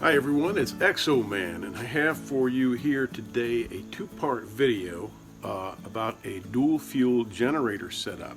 Hi everyone, it's Exoman, and I have for you here today a two-part video about a dual fuel generator setup.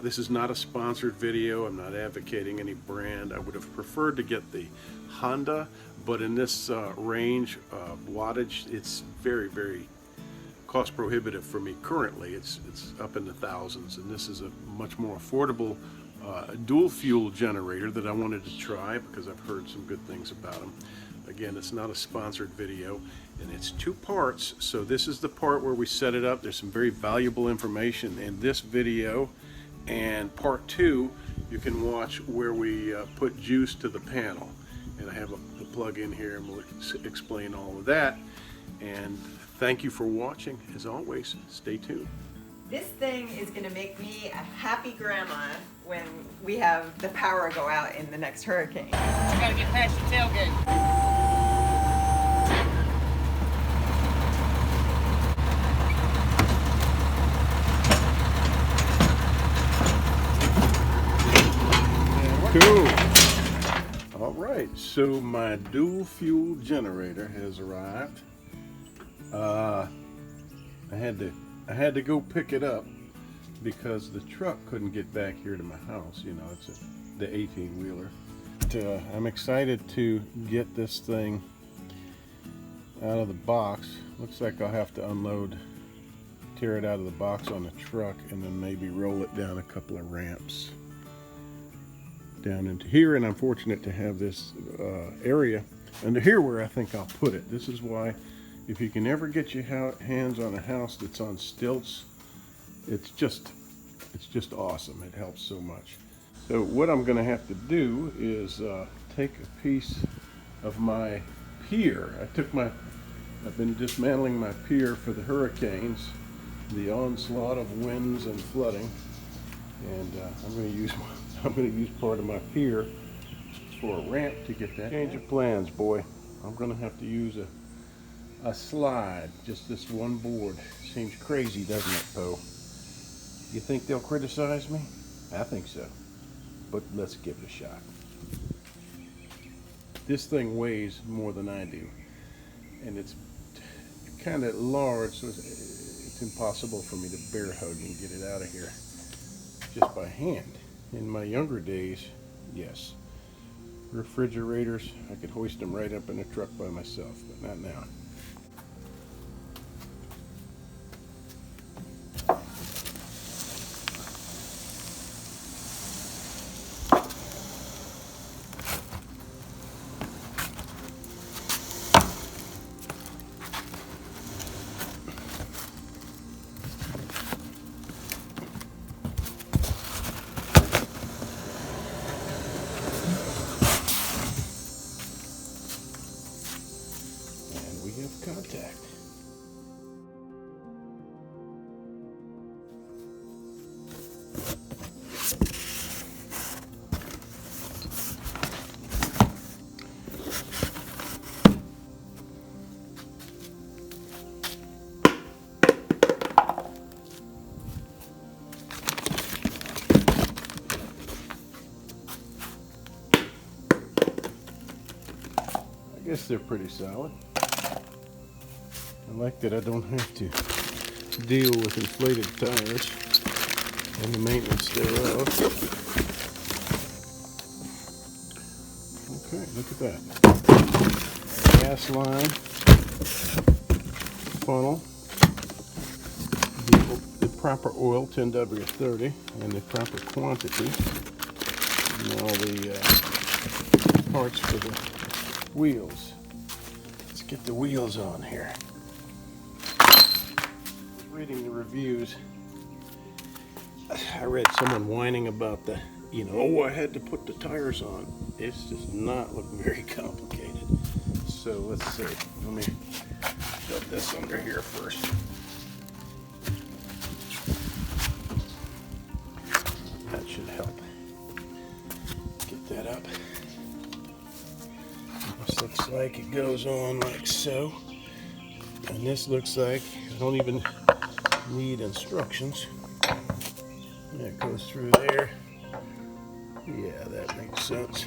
This is not a sponsored video. I'm not advocating any brand. I would have preferred to get the Honda, but in this range wattage, it's very cost prohibitive for me currently. It's up in the thousands, and this is a much more affordable dual fuel generator that I wanted to try because I've heard some good things about them. Again, it's not a sponsored video, and it's two parts. So this is the part where we set it up. There's some very valuable information in this video, and part two you can watch where we put juice to the panel, and I have the plug in here and we'll explain all of that. And thank you for watching. As always, stay tuned. This thing is going to make me a happy grandma when we have the power go out in the next hurricane. I gotta get past your tailgate. Cool. All right, so my dual fuel generator has arrived. I had to go pick it up because the truck couldn't get back here to my house. You know, it's the 18-wheeler. I'm excited to get this thing out of the box. Looks like I'll have to tear it out of the box on the truck, and then maybe roll it down a couple of ramps down into here. And I'm fortunate to have this area under here where I think I'll put it. This is why, if you can ever get your hands on a house that's on stilts, it's just awesome. It helps so much. So what I'm going to have to do is take a piece of my pier. I've been dismantling my pier for the hurricanes, the onslaught of winds and flooding, and I'm going to use part of my pier for a ramp to get that. Change of plans, boy. I'm going to have to use a slide, just this one board. Seems crazy, doesn't it, Poe? You think they'll criticize me? I think so, but let's give it a shot. This thing weighs more than I do, and it's kind of large, so it's impossible for me to bear hug and get it out of here just by hand. In my younger days, yes. Refrigerators, I could hoist them right up in a truck by myself, but not now. Contact. I guess they're pretty solid. I like that I don't have to deal with inflated tires and the maintenance thereof. Okay, look at that. Gas line, funnel, the proper oil, 10W30, and the proper quantity, and all the parts for the wheels. Let's get the wheels on here. Reading the reviews, I read someone whining about oh, I had to put the tires on. It does not look very complicated. So let's see. Let me shove this under here first. That should help. Get that up. This looks like it goes on like so. And this looks like I don't even need instructions. That goes through there. Yeah, that makes sense.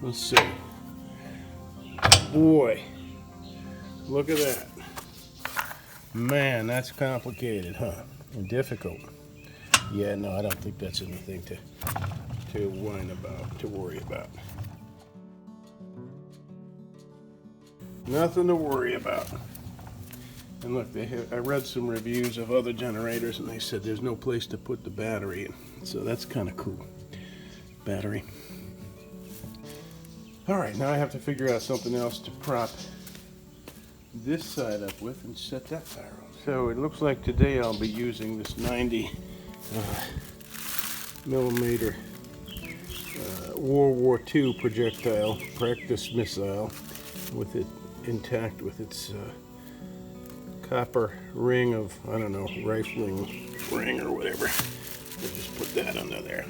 Let's see. boy, look at that. Man, that's complicated, huh? And difficult. Yeah, no, I don't think that's anything to whine about, to worry about. Nothing to worry about. And look, I read some reviews of other generators, and they said there's no place to put the battery in. So that's kind of cool. Battery. All right, now I have to figure out something else to prop this side up with and set that fire on. So it looks like today I'll be using this 90 millimeter World War II projectile, practice missile, with it intact with its copper ring of, I don't know, rifling ring or whatever. We'll just put that under there.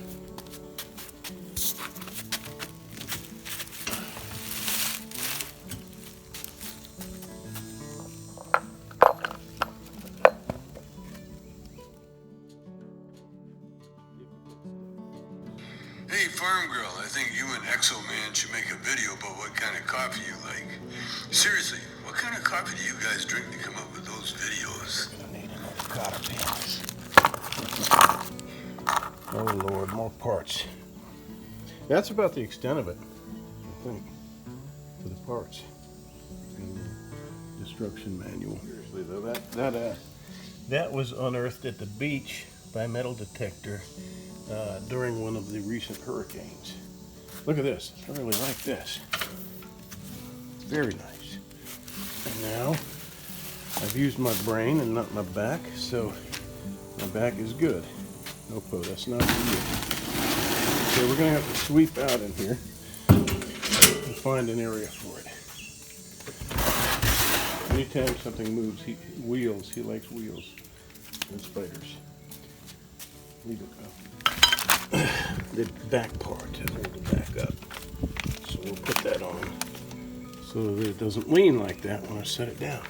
Hey, Farm Girl, I think you and Exoman should make a video about what kind of coffee you like. Seriously, what kind of coffee do you guys drink to come up with those videos? Gonna need another cotter pins. Oh Lord, more parts. That's about the extent of it, I think, for the parts. And the instruction manual. Seriously though, that was unearthed at the beach by metal detector during one of the recent hurricanes. Look at this. I really like this. Very nice. And now I've used my brain and not my back, so my back is good. No, that's not good. Okay, we're going to have to sweep out in here and find an area for it. Anytime something moves, he likes wheels and spiders. Leave it go. The back part, hold it back up. So we'll put that on so that it doesn't lean like that when I set it down.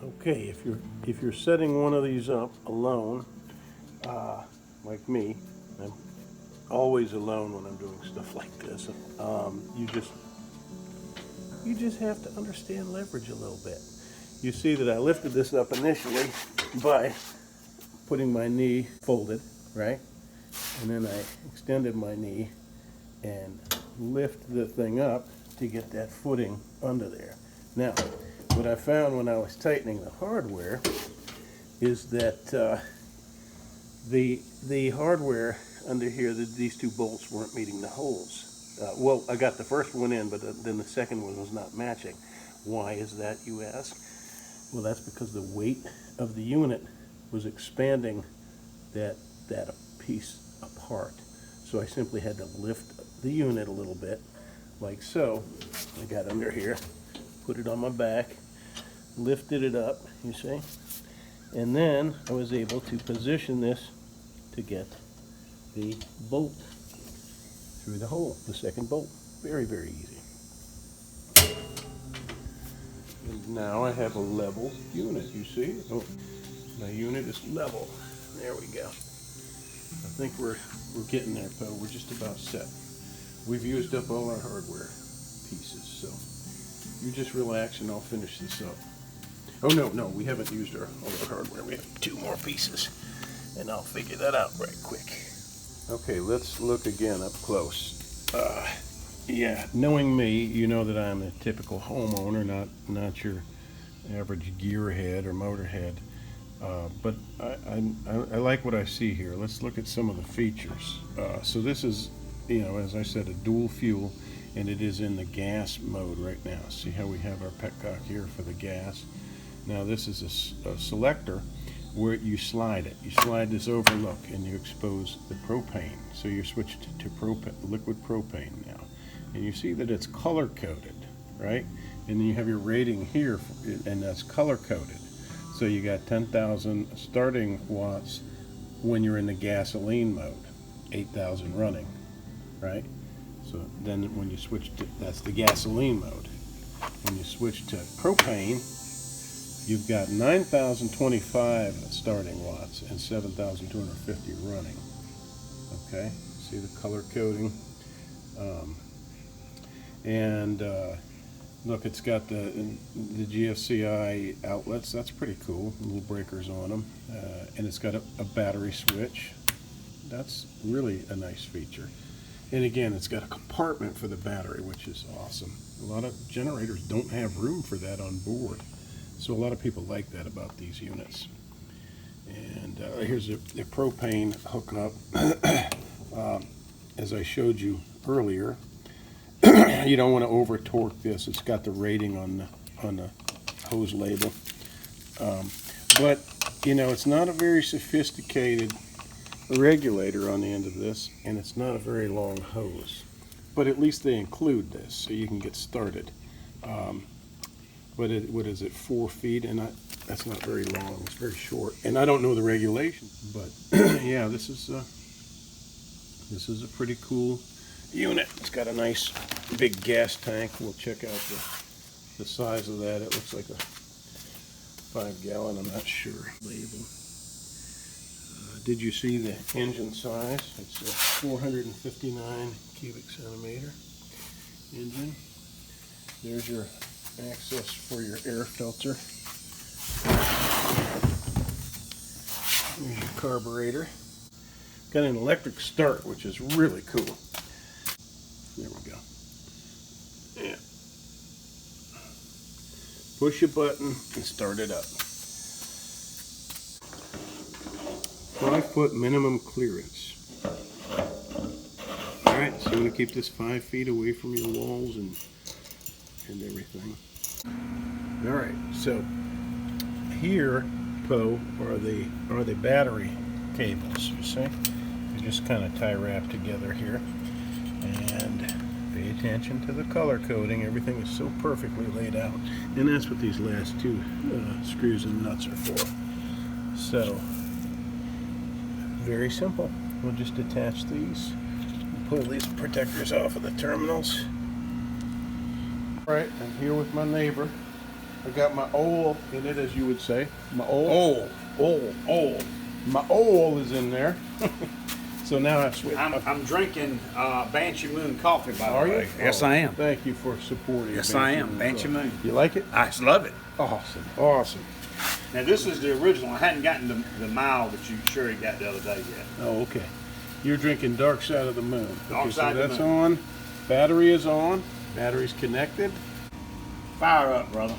Okay, if you're setting one of these up alone, like me, I'm always alone when I'm doing stuff like this. You just have to understand leverage a little bit. You see that I lifted this up initially by putting my knee folded, right? And then I extended my knee and lift the thing up to get that footing under there. Now, what I found when I was tightening the hardware is that the hardware under here, these two bolts weren't meeting the holes. Well, I got the first one in, but then the second one was not matching. Why is that, you ask? Well, that's because the weight of the unit was expanding that piece apart. So I simply had to lift the unit a little bit, like so. I got under here, put it on my back, lifted it up, you see? And then I was able to position this to get the bolt through the hole, the second bolt. Very, very easy. And now I have a level unit, you see? Oh, my unit is level. There we go. I think we're getting there, Poe. We're just about set. We've used up all our hardware pieces, so you just relax and I'll finish this up. Oh, no, we haven't used all our hardware. We have 2 more pieces, and I'll figure that out right quick. Okay, let's look again up close. Yeah, knowing me, you know that I'm a typical homeowner, not your average gearhead or motorhead. But I like what I see here. Let's look at some of the features. So this is, as I said, a dual fuel, and it is in the gas mode right now. See how we have our petcock here for the gas? Now this is a selector where you slide it. You slide this over, look, and you expose the propane. So you're switched to liquid propane now. And you see that it's color-coded, right? And then you have your rating here, and that's color-coded. So you got 10,000 starting watts when you're in the gasoline mode, 8,000 running, right? So then when you switch to, that's the gasoline mode. When you switch to propane, you've got 9,025 starting watts and 7,250 running. Okay, see the color coding. Look, it's got the GFCI outlets. That's pretty cool. Little breakers on them, and it's got a battery switch. That's really a nice feature. And again, it's got a compartment for the battery, which is awesome. A lot of generators don't have room for that on board, so a lot of people like that about these units. And here's the propane hookup. As I showed you earlier, you don't want to over torque this. It's got the rating on the hose label, but you know, it's not a very sophisticated regulator on the end of this, and it's not a very long hose, but at least they include this so you can get started. What is it, 4 feet? And that's not very long. It's very short, and I don't know the regulations, but yeah, this is a pretty cool unit. It's got a nice big gas tank. We'll check out the size of that. It looks like a 5-gallon. I'm not sure. Label. Did you see the engine size? It's a 459 cubic centimeter engine. There's your access for your air filter. There's your carburetor. Got an electric start, which is really cool. There we go. Yeah. Push a button and start it up. 5-foot minimum clearance. Alright, so you want to keep this 5 feet away from your walls and everything. Alright, so here, are the battery cables, you see? They just kind of tie wrap together here. And pay attention to the color coding. Everything is so perfectly laid out. And that's what these last two screws and nuts are for. So, very simple. We'll just attach these, pull these protectors off of the terminals. Alright, I'm here with my neighbor. I got my oil in it, as you would say. My oil. My oil is in there. So now I've switched. I'm drinking Banshee Moon coffee, by the way. Are you? Yes, Oh, I am. Thank you for supporting. Yes, I am. Banshee Moon. You like it? I just love it. Awesome. Awesome. Now, this is the original. I hadn't gotten the mild that you sure you got the other day yet. Oh, okay. You're drinking Dark Side of the Moon. Dark Okay, Side so of the that's Moon. on. Battery is on. Battery's connected. Fire up, brother.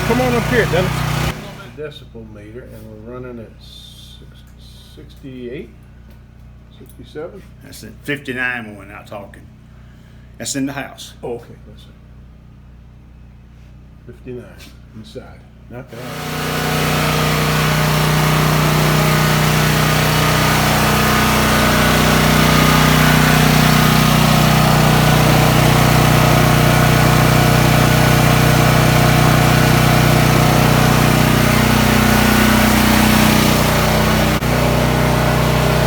Come on up here, Dennis. Decibel meter, and we're running at 68, 67. That's at 59 when we're not talking. That's in the house. Oh, okay, listen. 59 inside. Not that.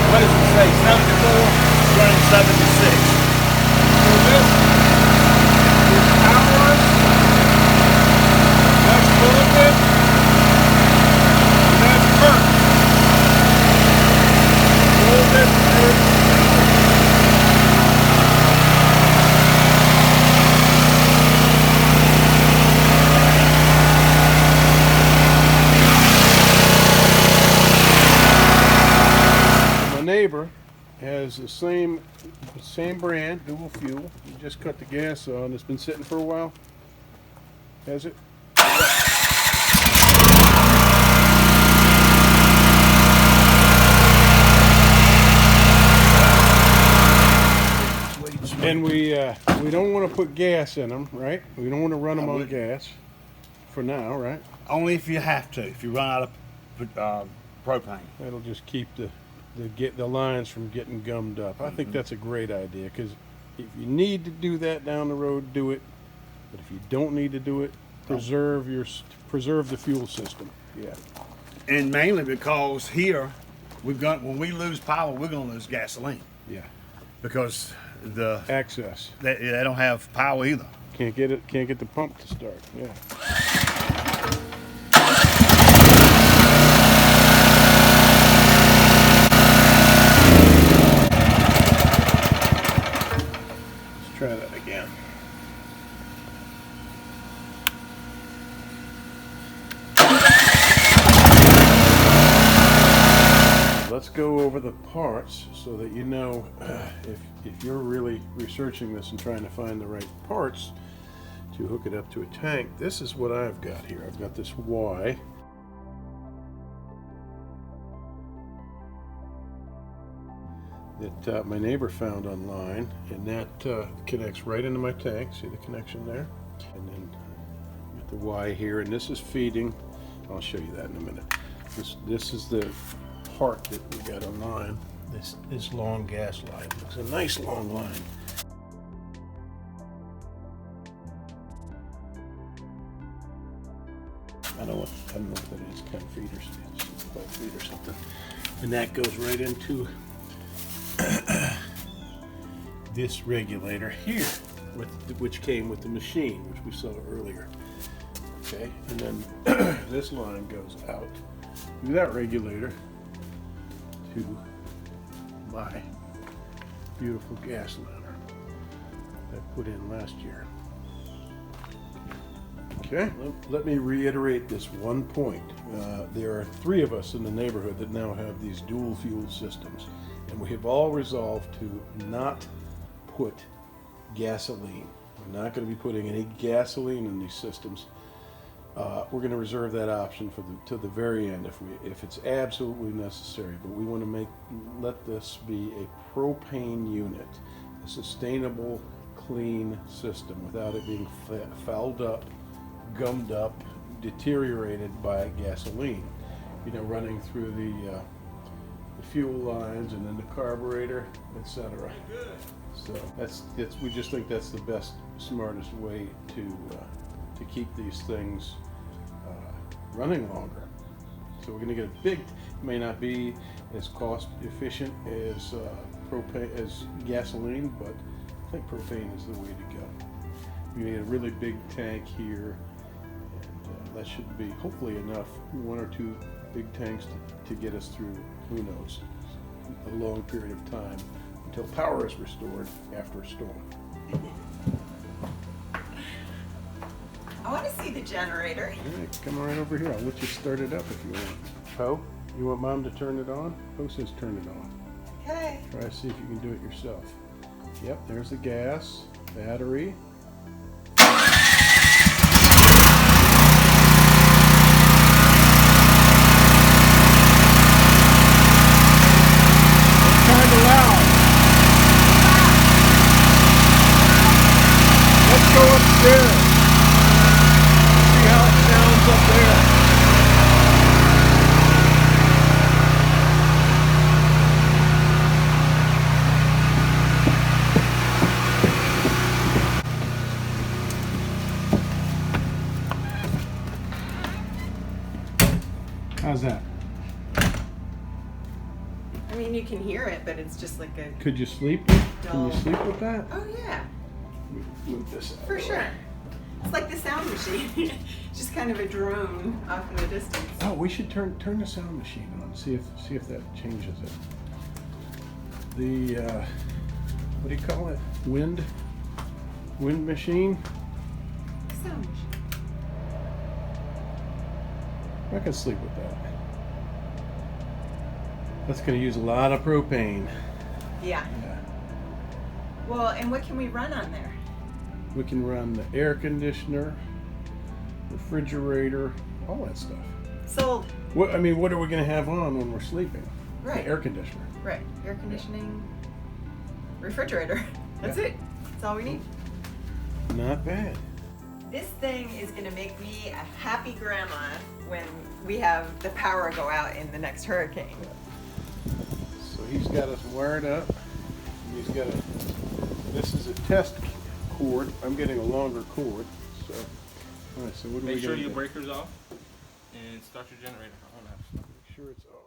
What does it say? 74? Running 76. So this is ours. That's fluid. And that's burnt. Fluid, burnt. My neighbor has the same brand, dual fuel. You just cut the gas on. It's been sitting for a while. Has it? And we don't want to put gas in them, right? We don't want to run them on gas for now, right? Only if you have to. If you run out of propane. That'll just keep the lines from getting gummed up. I think that's a great idea, because if you need to do that down the road, do it. But if you don't need to do it, preserve the fuel system. Yeah. And mainly because here, when we lose power, we're gonna lose gasoline. Yeah. Because the Access. they don't have power either. Can't get the pump to start. Yeah. Let's try that again. Let's go over the parts so that you know if you're really researching this and trying to find the right parts to hook it up to a tank. This is what I've got here. I've got this Y. That my neighbor found online, and that connects right into my tank. See the connection there? And then got the Y here, and this is feeding. I'll show you that in a minute. This is the part that we got online. This long gas line. It's a nice long line. I don't know what that is, 10 feet or 12 feet or something. And that goes right into this regulator here, which came with the machine, which we saw earlier. Okay, and then this line goes out through that regulator to my beautiful gas ladder that I put in last year. Okay, let me reiterate this one point. There are 3 of us in the neighborhood that now have these dual fuel systems, and we have all resolved to not put gasoline. We're not going to be putting any gasoline in these systems. We're going to reserve that option to the very end if it's absolutely necessary. But we want to let this be a propane unit, a sustainable, clean system without it being fouled up, gummed up, deteriorated by gasoline. You know, running through the fuel lines and then the carburetor, etc. So we just think that's the best, smartest way to keep these things running longer. So we're going to get a big, may not be as cost efficient as propane, as gasoline, but I think propane is the way to go. We need a really big tank here, and that should be hopefully enough, 1 or 2 big tanks to get us through, who knows, a long period of time until power is restored after a storm. I want to see the generator. All right, come right over here. I'll let you start it up if you want. Poe, you want Mom to turn it on? Poe says turn it on. Okay. Try to see if you can do it yourself. Yep, there's the gas, battery. Kind of loud. Let's go upstairs. See how it sounds up there. How's that? I mean, you can hear it, but it's just like a Could you sleep? Can you sleep with that? Oh yeah, Move this out. for sure. It's like the sound machine. Just kind of a drone off in the distance. Oh, we should turn the sound machine on. See if that changes it. The what do you call it? Wind machine. Sound machine. I can sleep with that. That's going to use a lot of propane. Yeah. Yeah. Well, and what can we run on there? We can run the air conditioner, refrigerator, all that stuff. Sold. What are we going to have on when we're sleeping? Right. The air conditioner. Right. Air conditioning. Refrigerator. That's Yeah. it. That's all we need. Not bad. This thing is gonna make me a happy grandma when we have the power go out in the next hurricane. So he's got us wired up. He's got a, this is a test cord. I'm getting a longer cord. So, all right, so what do we Make sure gotta your do? breaker's off and start your generator. Make sure it's off.